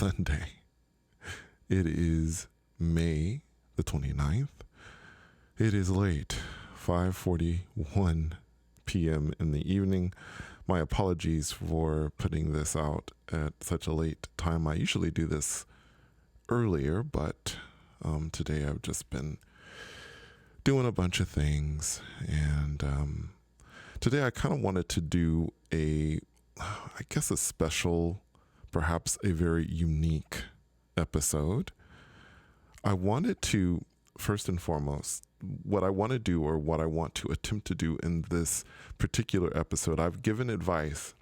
Sunday. It is May the 29th. It is late, 5:41 p.m. in the evening. My apologies for putting this out at such a late time. I usually do this earlier, but today I've just been doing a bunch of things. And today I kind of wanted to do a special, perhaps a very unique episode. I wanted to, first and foremost, what I want to do, or what I want to attempt to do in this particular episode, I've given advice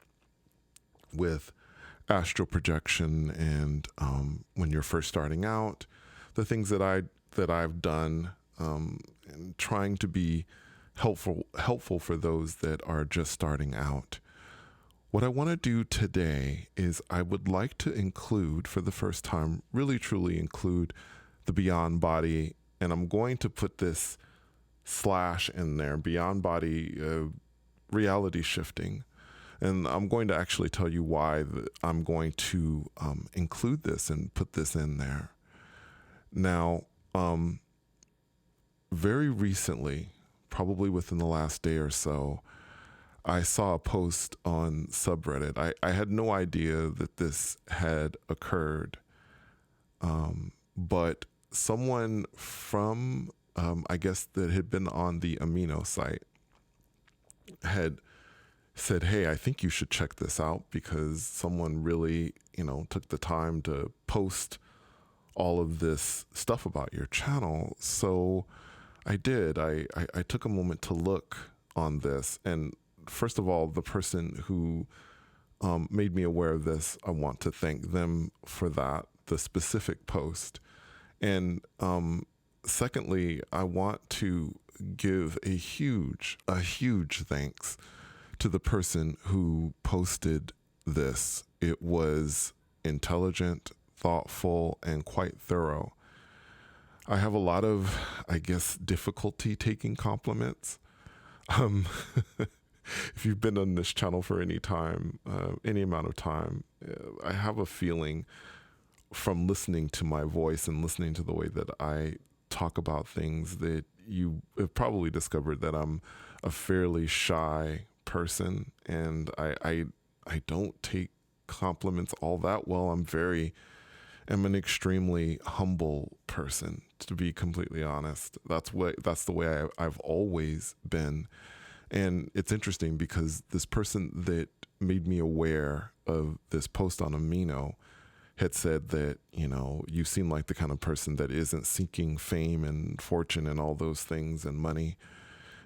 with astral projection and when you're first starting out, the things that I've done, and trying to be helpful for those that are just starting out. What I want to do today is I would like to include, for the first time, really truly include the beyond body, and I'm going to put this slash in there, beyond body reality shifting. And I'm going to actually tell you why I'm going to include this and put this in there. Now, very recently, probably within the last day or so, I saw a post on subreddit. I had no idea that this had occurred, but someone from, I guess that had been on the Amino site had said, hey, I think you should check this out because someone really, took the time to post all of this stuff about your channel. So I did. I took a moment to look on this, and first of all, the person who made me aware of this, I want to thank them for that, the specific post. And secondly, I want to give a huge thanks to the person who posted this. It was intelligent, thoughtful, and quite thorough. I have a lot of, difficulty taking compliments. If you've been on this channel for any time, any amount of time, I have a feeling from listening to my voice and listening to the way that I talk about things that you have probably discovered that I'm a fairly shy person, and I don't take compliments all that well. I'm an extremely humble person, to be completely honest. That's the way I've always been. And it's interesting because this person that made me aware of this post on Amino had said that, you seem like the kind of person that isn't seeking fame and fortune and all those things and money.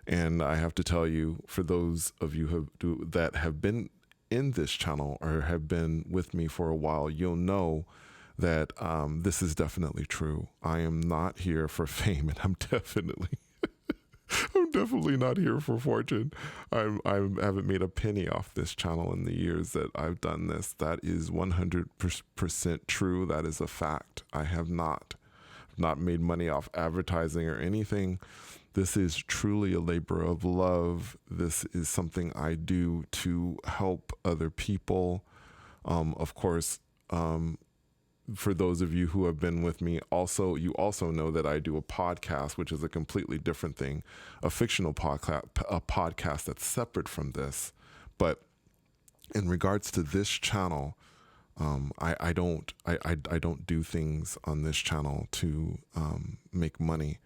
And I have to tell you, for those of you that have been in this channel or have been with me for a while, you'll know that this is definitely true. I am not here for fame, and I'm definitely not here for fortune. I haven't made a penny off this channel in the years that I've done this. That is 100% true. That is a fact. I have not made money off advertising or anything. This is truly a labor of love. This is something I do to help other people. Of course, for those of you who have been with me, you also know that I do a podcast, which is a completely different thing, a fictional podcast that's separate from this. But in regards to this channel, I don't do things on this channel to make money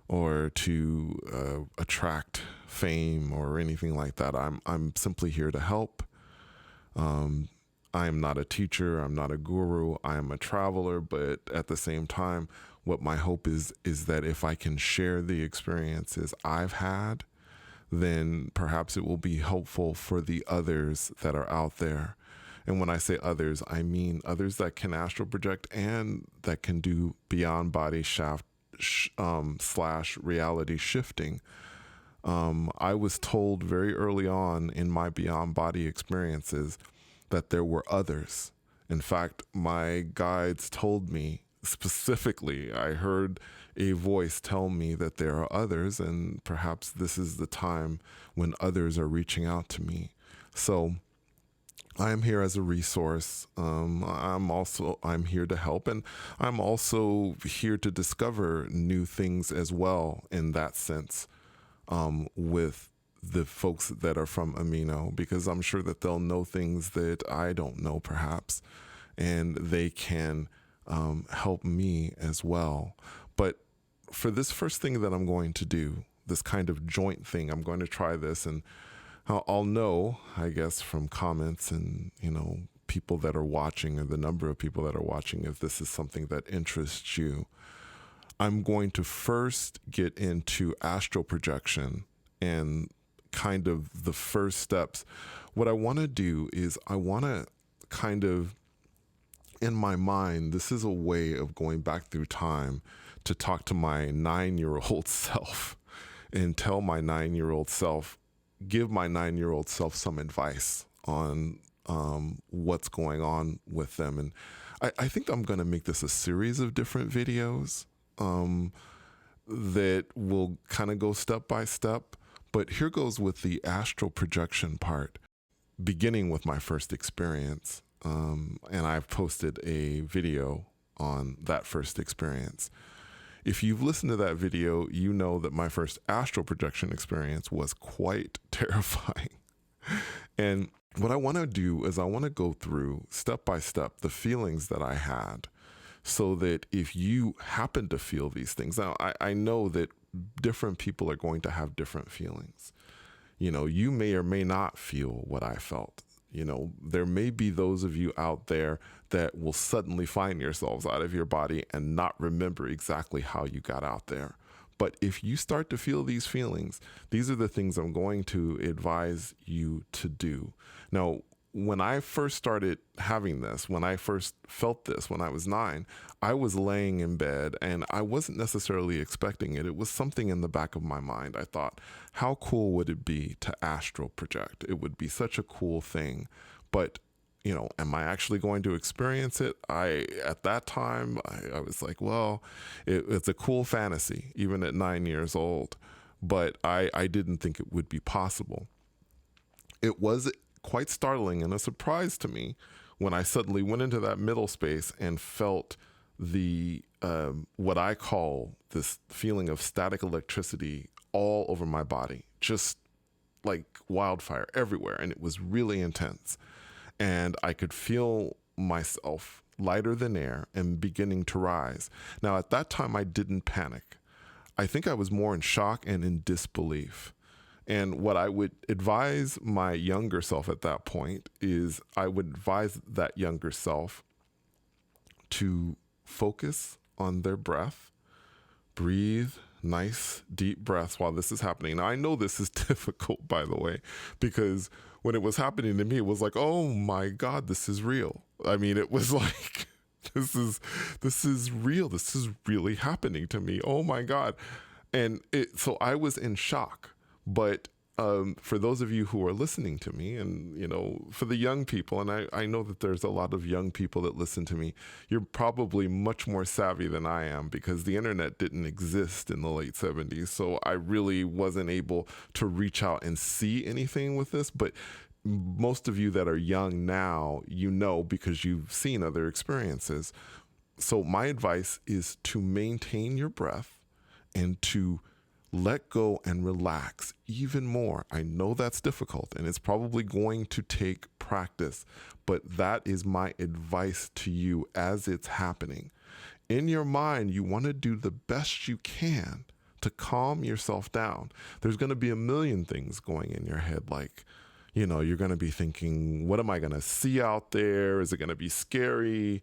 or to attract fame or anything like that. I'm simply here to help. I am not a teacher. I'm not a guru. I am a traveler. But at the same time, what my hope is that if I can share the experiences I've had, then perhaps it will be helpful for the others that are out there. And when I say others, I mean others that can astral project and that can do beyond body / reality shifting. I was told very early on in my beyond body experiences that there were others. In fact, my guides told me specifically, I heard a voice tell me that there are others, and perhaps this is the time when others are reaching out to me. So I am here as a resource. I'm here to help, and I'm also here to discover new things as well. In that sense, with the folks that are from Amino, because I'm sure that they'll know things that I don't know, perhaps, and they can help me as well. But for this first thing that I'm going to do, this kind of joint thing, I'm going to try this, and I'll know, I guess, from comments and, people that are watching, or the number of people that are watching, if this is something that interests you. I'm going to first get into astral projection and kind of the first steps. What I want to do is I want to kind of, in my mind, this is a way of going back through time to talk to my 9-year-old self and tell my 9-year-old self, give my 9-year-old self some advice on what's going on with them. And I think I'm going to make this a series of different videos that will kind of go step by step. But here goes with the astral projection part, beginning with my first experience. And I've posted a video on that first experience. If you've listened to that video, you know that my first astral projection experience was quite terrifying. And what I want to do is I want to go through step by step the feelings that I had, so that if you happen to feel these things, now I know that different people are going to have different feelings. You may or may not feel what I felt. There may be those of you out there that will suddenly find yourselves out of your body and not remember exactly how you got out there. But if you start to feel these feelings, these are the things I'm going to advise you to do. Now, when I first started having this, when I first felt this, when I was 9, I was laying in bed and I wasn't necessarily expecting it. It was something in the back of my mind. I thought, how cool would it be to astral project? It would be such a cool thing. But, am I actually going to experience it? At that time, I was like, well, it's a cool fantasy, even at 9 years old. But I didn't think it would be possible. It was quite startling and a surprise to me when I suddenly went into that middle space and felt the what I call this feeling of static electricity all over my body, just like wildfire everywhere. And it was really intense. And I could feel myself lighter than air and beginning to rise. Now, at that time, I didn't panic. I think I was more in shock and in disbelief. And what I would advise my younger self at that point is I would advise that younger self to focus on their breath, breathe nice, deep breaths while this is happening. Now, I know this is difficult, by the way, because when it was happening to me, it was like, oh my God, this is real. I mean, it was like, this is real. This is really happening to me. Oh my God. And so I was in shock. But for those of you who are listening to me, and, for the young people, and I know that there's a lot of young people that listen to me, you're probably much more savvy than I am, because the internet didn't exist in the late 70s. So I really wasn't able to reach out and see anything with this. But most of you that are young now, because you've seen other experiences. So my advice is to maintain your breath and to let go and relax even more. I know that's difficult and it's probably going to take practice, but that is my advice to you as it's happening. In your mind, you want to do the best you can to calm yourself down. There's going to be a million things going in your head, like, you're going to be thinking, what am I going to see out there? Is it going to be scary?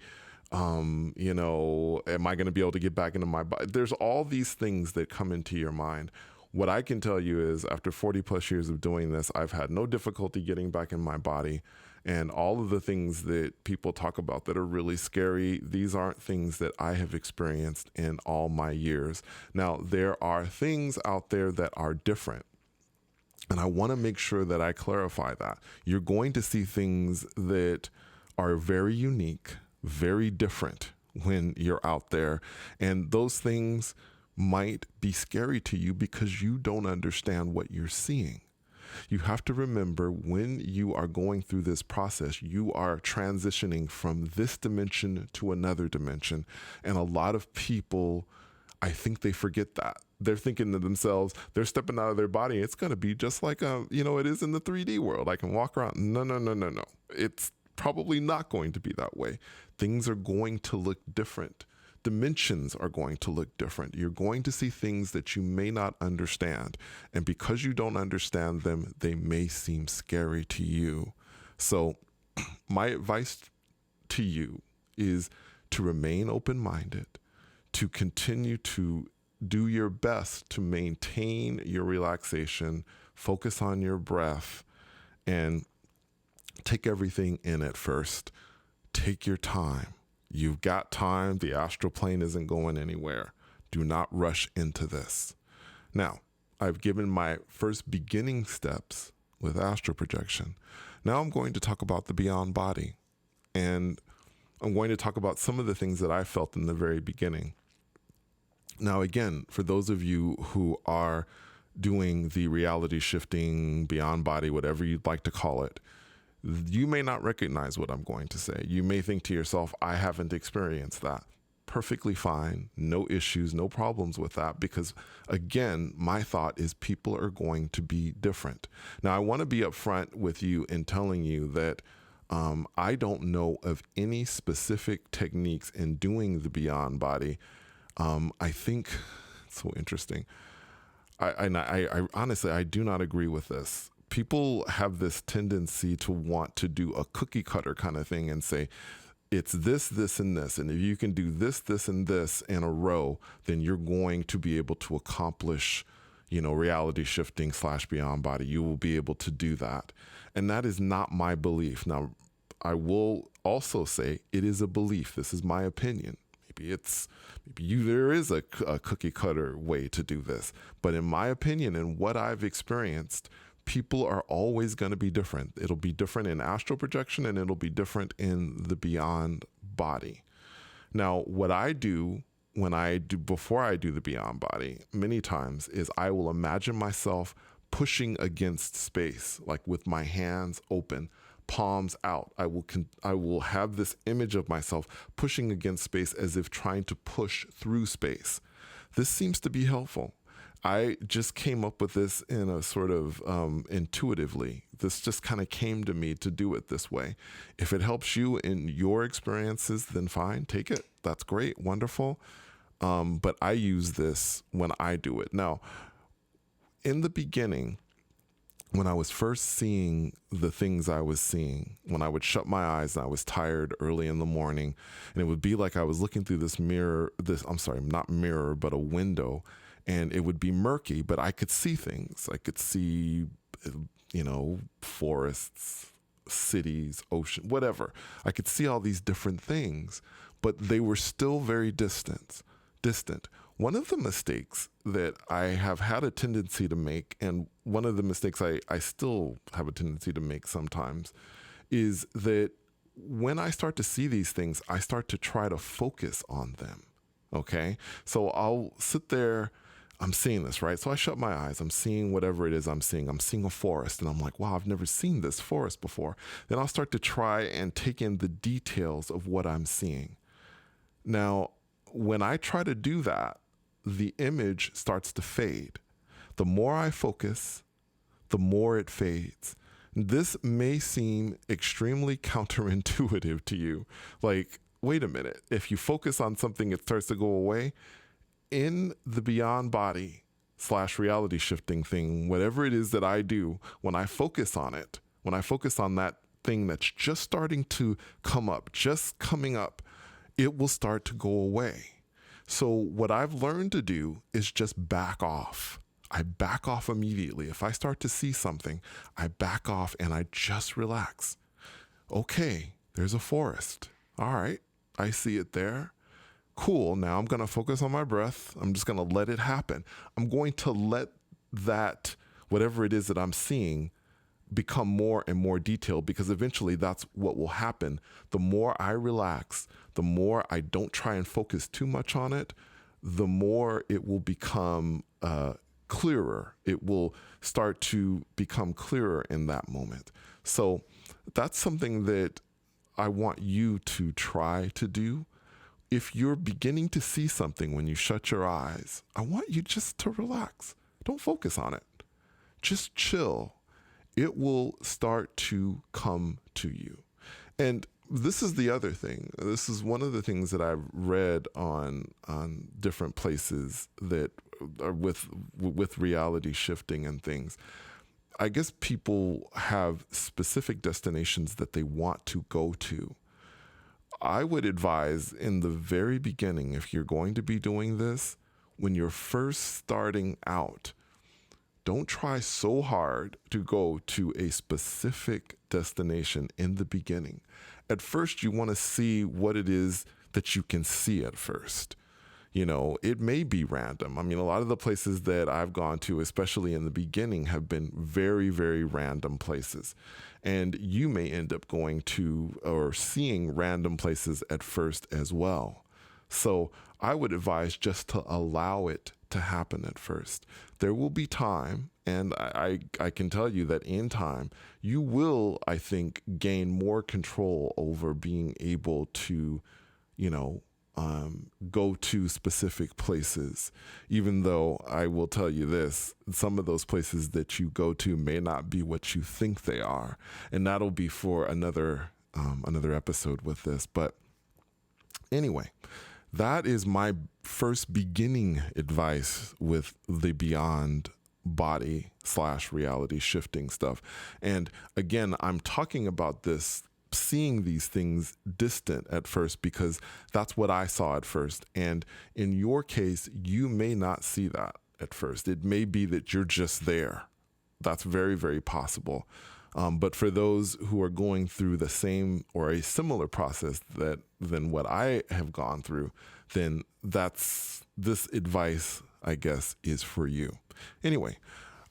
Am I going to be able to get back into my body? There's all these things that come into your mind. What I can tell you is, after 40 plus years of doing this, I've had no difficulty getting back in my body. And all of the things that people talk about that are really scary, these aren't things that I have experienced in all my years. Now, there are things out there that are different. And I want to make sure that I clarify that. You're going to see things that are very unique, very different when you're out there. And those things might be scary to you because you don't understand what you're seeing. You have to remember when you are going through this process, you are transitioning from this dimension to another dimension. And a lot of people, I think they forget that. They're thinking to themselves, they're stepping out of their body. It's going to be just like, it is in the 3D world. I can walk around. No, no, no, no, no. It's probably not going to be that way. Things are going to look different. Dimensions are going to look different. You're going to see things that you may not understand. And because you don't understand them, they may seem scary to you. So my advice to you is to remain open-minded, to continue to do your best to maintain your relaxation, focus on your breath, and take everything in at first. Take your time. You've got time. The astral plane isn't going anywhere. Do not rush into this. Now, I've given my first beginning steps with astral projection. Now I'm going to talk about the beyond body. And I'm going to talk about some of the things that I felt in the very beginning. Now, again, for those of you who are doing the reality shifting, beyond body, whatever you'd like to call it, you may not recognize what I'm going to say. You may think to yourself, I haven't experienced that. Perfectly fine. No issues, no problems with that. Because again, my thought is people are going to be different. Now, I want to be upfront with you in telling you that I don't know of any specific techniques in doing the beyond body. I think it's so interesting. I honestly, I do not agree with this. People have this tendency to want to do a cookie cutter kind of thing and say, it's this, this, and this. And if you can do this, this, and this in a row, then you're going to be able to accomplish, reality shifting / beyond body. You will be able to do that. And that is not my belief. Now, I will also say it is a belief. This is my opinion. There is a cookie cutter way to do this. But in my opinion and what I've experienced, people are always going to be different. It'll be different in astral projection and it'll be different in the beyond body. Now, what I do before I do the beyond body, many times is I will imagine myself pushing against space, like with my hands open, palms out. I will have this image of myself pushing against space as if trying to push through space. This seems to be helpful. I just came up with this in a sort of intuitively. This just kind of came to me to do it this way. If it helps you in your experiences, then fine, take it. That's great, wonderful. But I use this when I do it. Now, in the beginning, when I was first seeing the things I was seeing, when I would shut my eyes and I was tired early in the morning, and it would be like I was looking through this not mirror, but a window, and it would be murky, but I could see things. I could see, forests, cities, ocean, whatever. I could see all these different things, but they were still very distant. One of the mistakes that I have had a tendency to make, and one of the mistakes I still have a tendency to make sometimes, is that when I start to see these things, I start to try to focus on them. Okay? So I'll sit there, I'm seeing this, right? So I shut my eyes. I'm seeing whatever it is I'm seeing. I'm seeing a forest, and I'm like, wow, I've never seen this forest before. Then I'll start to try and take in the details of what I'm seeing. Now, when I try to do that, the image starts to fade. The more I focus, the more it fades. This may seem extremely counterintuitive to you. Like, wait a minute. If you focus on something, it starts to go away. In the beyond body / reality shifting thing, whatever it is that I do, when I focus on it, when I focus on that thing that's just starting to come up, just coming up, it will start to go away. So what I've learned to do is just back off. I back off immediately. If I start to see something, I back off and I just relax. Okay, there's a forest. All right, I see it there. Cool, now I'm going to focus on my breath. I'm just going to let it happen. I'm going to let that, whatever it is that I'm seeing, become more and more detailed, because eventually that's what will happen. The more I relax, the more I don't try and focus too much on it, the more it will become clearer. It will start to become clearer in that moment. So that's something that I want you to try to do. If you're beginning to see something when you shut your eyes, I want you just to relax. Don't focus on it. Just chill. It will start to come to you. And this is the other thing. This is one of the things that I've read on different places that are with reality shifting and things. I guess people have specific destinations that they want to go to. I would advise in the very beginning, if you're going to be doing this, when you're first starting out, don't try so hard to go to a specific destination in the beginning. At first, you want to see what it is that you can see at first. You know, it may be random. I mean, a lot of the places that I've gone to, especially in the beginning, have been very, very random places. And you may end up going to or seeing random places at first as well. So I would advise just to allow it to happen at first. There will be time, and I can tell you that in time, you will, I think, gain more control over being able to, go to specific places, even though I will tell you this, some of those places that you go to may not be what you think they are. And that'll be for another episode with this. But anyway, that is my first beginning advice with the beyond body / reality shifting stuff. And again, I'm talking about this, seeing these things distant at first, because that's what I saw at first. And in your case, you may not see that at first. It may be that you're just there. That's very, very possible. But for those who are going through the same or a similar process than what I have gone through, then this advice, I guess, is for you. Anyway,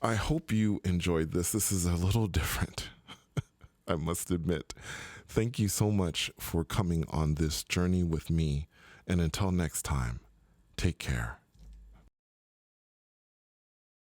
I hope you enjoyed this. This is a little different, I must admit. Thank you so much for coming on this journey with me. And until next time, take care.